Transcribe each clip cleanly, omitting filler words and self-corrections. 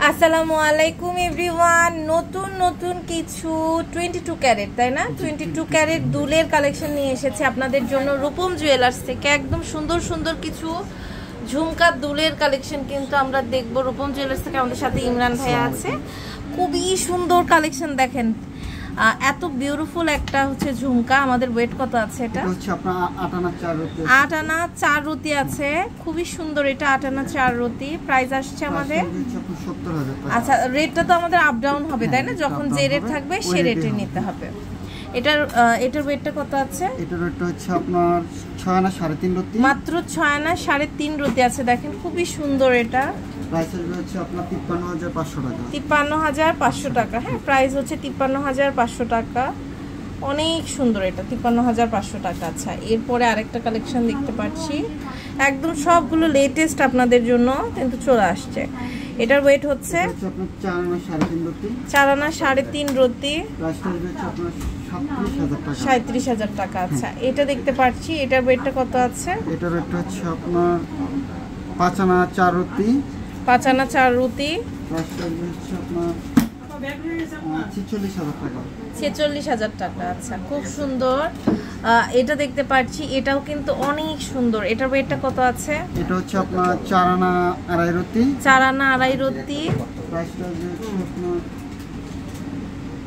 আসসালামু আলাইকুম এভরিওয়ান। নতুন নতুন কিছু 22 ক্যারেট, তাই না, 22 ক্যারেট দুলের কালেকশন নিয়ে এসেছে আপনাদের জন্য রূপম জুয়েলার্স থেকে। একদম সুন্দর সুন্দর কিছু ঝুমকা দুলের কালেকশন কিন্তু আমরা দেখব রূপম জুয়েলার্স থেকে। আমাদের সাথে ইমরান ভাইয়া আছে। খুবই সুন্দর কালেকশন দেখেন, এত বিউটিফুল একটা হচ্ছে ঝুমকা। আমাদের ওয়েট কত আছে? এটা হচ্ছে আপনার 8 আনা 4 রতি। 8 আনা 4 রতি আছে, খুবই সুন্দর। এটা 8 আনা 4 রতি। প্রাইস আসছে আমাদের 70,000 টাকা। আচ্ছা, রেটটা তো আমাদের আপ ডাউন হবে, তাই না? যখন যে রেট থাকবে সেই রেটে নিতে হবে। এটার ওয়েটটা কত আছে? এটার ওয়েটটা হচ্ছে আপনার 6 আনা 3.5 রতি, মাত্র 6 আনা 3.5 রতি আছে। দেখেন খুবই সুন্দর। এটা প্রাইস হচ্ছে আপনার 53,500 টাকা। 53,500 টাকা। হ্যাঁ, প্রাইস হচ্ছে 53,500 টাকা। অনেক সুন্দর। এটা 53,500 টাকা। আচ্ছা, এরপরে আরেকটা কালেকশন দেখতে পাচ্ছি, একদম সবগুলো লেটেস্ট আপনাদের জন্য কিন্তু চলে আসছে। এটার ওয়েট হচ্ছে আপনার 4 আনা 3.5 রতি। 4 আনা 3.5 রতি। প্রাইসটা হচ্ছে আপনার 37,000 টাকা। 37,000 টাকা। আচ্ছা, এটা দেখতে পাচ্ছি, এটার ওয়েটটা কত আছে? এটার ওয়েটটা হচ্ছে আপনার 5 আনা 4 রতি। 5 আনা 4 রতি। প্রাইসটা হচ্ছে আপনার 46,000 টাকা। 46,000 টাকা। আচ্ছা, খুব সুন্দর। এটা দেখতে পাচ্ছি, এটাও কিন্তু অনেক সুন্দর। এটার ওয়েটটা কত আছে? এটা হচ্ছে আপনার 4 আনা 2.5 রতি। 4 আনা 2.5 রতি। প্রাইসটা হচ্ছে আপনার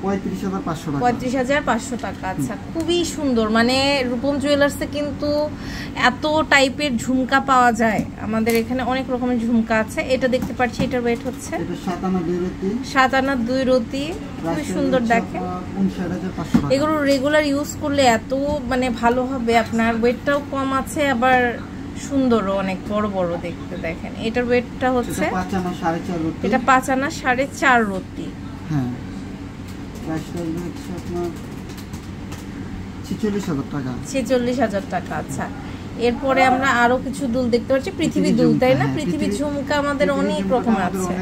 35,500 টাকা। 35,500 টাকা। আচ্ছা, খুবই সুন্দর। মানে রূপম জুয়েলার্সে কিন্তু এত টাইপের ঝুমকা পাওয়া যায়। আমাদের এখানে অনেক রকমের ঝুমকা আছে। এটা দেখতে পাচ্ছি, এটার ওয়েট হচ্ছে এটা 7 আনা 2 রতি। 7 আনা 2 রতি। খুবই সুন্দর। দেখেন 59,500 টাকা। এগুলো রেগুলার ইউজ করলে এত মানে ভালো হবে। আপনার ওয়েটটাও কম আছে, আবার সুন্দরও, অনেক বড় বড় দেখতে। দেখেন এটার ওয়েটটা হচ্ছে 5 আনা 4.5 রতি। এটা 5 আনা 4.5 রতি। হ্যাঁ, প্রাইসটা হচ্ছে আপনার 46,000 টাকা। 46,000 টাকা। আচ্ছা, এরপরে আমরা আরো কিছু দুল দেখতে পাচ্ছি, পৃথিবী দুল, তাই না? পৃথিবী ঝুমকা আমাদের অনেক রকম আছে।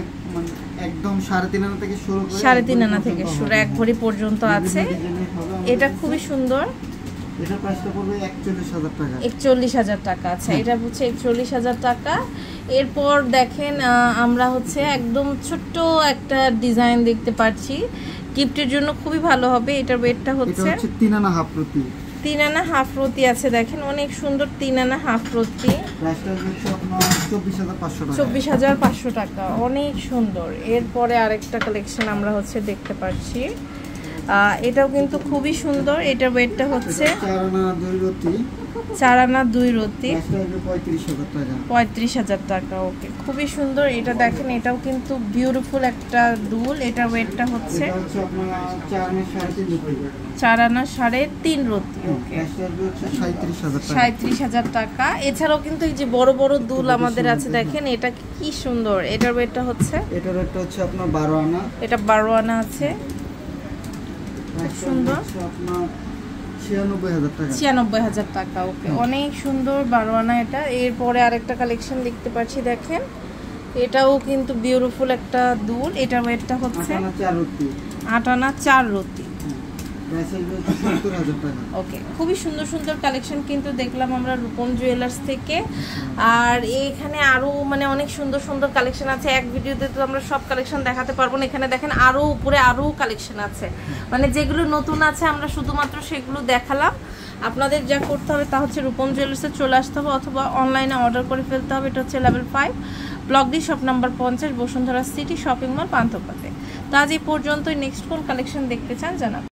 একদম 3.5 আনা থেকে শুরু করে 3.5 আনা থেকে শুরু 1 ভরি পর্যন্ত আছে। এটা খুবই সুন্দর। এটা প্রাইসটা পড়বে 41,000 টাকা। 41,000 টাকা। আচ্ছা, এটা হচ্ছে 41,000 টাকা। এরপর দেখেন আমরা হচ্ছে একদম ছোট্ট একটা ডিজাইন দেখতে পাচ্ছি, গিফটের জন্য খুবই ভালো হবে। এটার ওয়েটটা হচ্ছে 3 আনা হাফ রতি। 3 আনা হাফ রতি আছে। দেখেন অনেক সুন্দর 3 আনা হাফ রতি। প্রাইসটা হচ্ছে আপনার 24,500 টাকা। 24,500 টাকা। অনেক সুন্দর। এরপরে আরেকটা কালেকশন আমরা হচ্ছে দেখতে পাচ্ছি, এটাও কিন্তু খুবই সুন্দর। এটার ওয়েটটা হচ্ছে 4 আনা 2 রতি। 4 আনা 2 রতি। 35,000 টাকা। 35,000 টাকা। ওকে, খুবই সুন্দর। এটা দেখেন, এটাও কিন্তু বিউটিফুল একটা দুল। এটার ওয়েটটা হচ্ছে 4 আনা 3.5 রতি। ওকে, 37,000 টাকা। এছাড়াও কিন্তু এই যে বড় বড় দুল আমাদের আছে, দেখেন এটা কি সুন্দর। এটার ওয়েটটা হচ্ছে আপনার 12 আনা। এটা 12 আনা আছে, খুব সুন্দর। 96,000 টাকা। ওকে, অনেক সুন্দর 12 আনা এটা। এরপরে আরেকটা কালেকশন দেখতে পাচ্ছি, দেখেন এটাও কিন্তু বিউটিফুল একটা দুল। এটার ওয়েটটা হচ্ছে 8 আনা 4 রতি। ওকে, খুবই সুন্দর সুন্দর কালেকশন কিন্তু দেখলাম আমরা রূপম জুয়েলার্স থেকে। আর এখানে আরো মানে অনেক সুন্দর সুন্দর কালেকশন আছে। এক ভিডিওতে তো আমরা সব কালেকশন দেখাতে পারবো না। এখানে দেখেন আরো উপরে আরো কালেকশন আছে, মানে যেগুলো নতুন আছে আমরা শুধুমাত্র সেগুলো দেখালাম। আপনাদের যা করতে হবে তা হচ্ছে রূপম জুয়েলার্সে চলে আসতে হবে অথবা অনলাইনে অর্ডার করে ফেলতে হবে। এটা হচ্ছে level 5, block D, shop number 50, Bashundhara city shopping mall, পান্থপথে। তো আজ এই পর্যন্তই। নেক্সট কোন কালেকশন দেখতে চান জানাবেন।